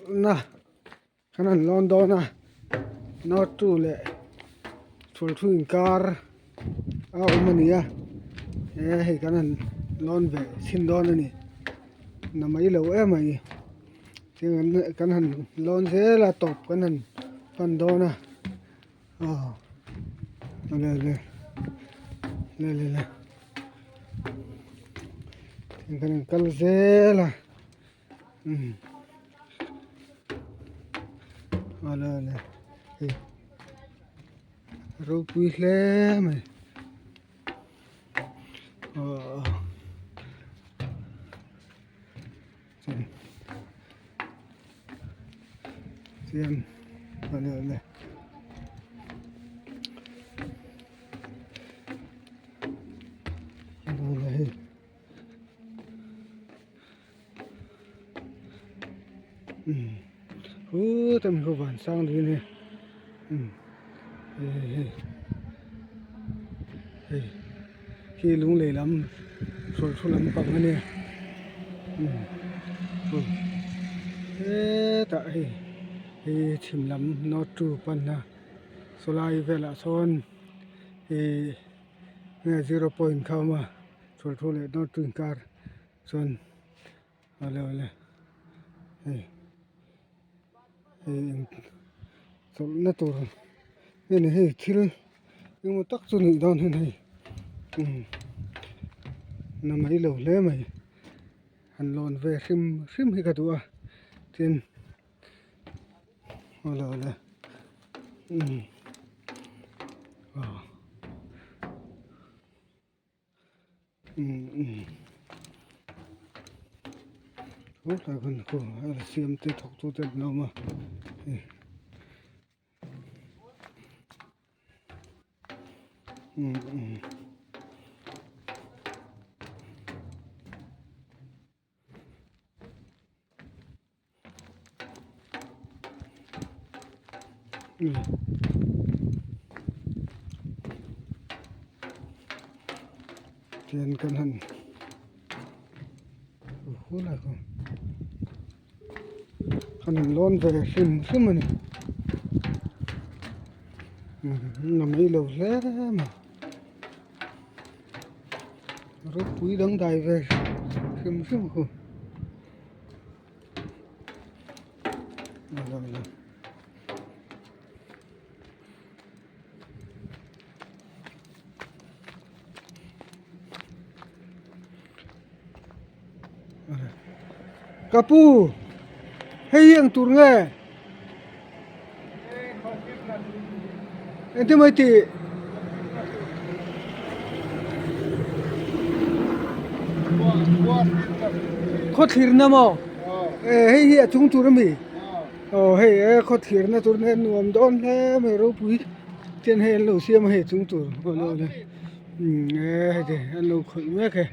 na kanan London na not to le thul thuin kar a umania he kanan lon ve sin don ani na mai lo mai ting kanan lon se la top kanan pan dona le kanan kal se la le ro pui hle mai xem này tâm không bản sang đi này khi lúng lề lắm rồi lắm bằng cái này tại chìm lắm nó trù pan na solai về là son nghe 0 point không mà rồi lại nó trù car son ale nó tổ nên này thiếu nhưng mà tắc cho nị đòn thế này nằm ấy lâu lẽ mày hành lon về sim hay cả đùa trên là rất là gần cổ hay là xiêm tê thọc cho tê nào mà trên căn hẳn hú lại không hẳn lon về sim mà này nằm ấy lâu lẽ mà rất quý đấng đài về sim không Kapu hay yang tur nghe ente mai ti khot thir na mo hay hi chung tur mi hay khot thir na tur ne nuam don he me ro pui ten he lo siam he chung tur lo le de an lo khoi me ke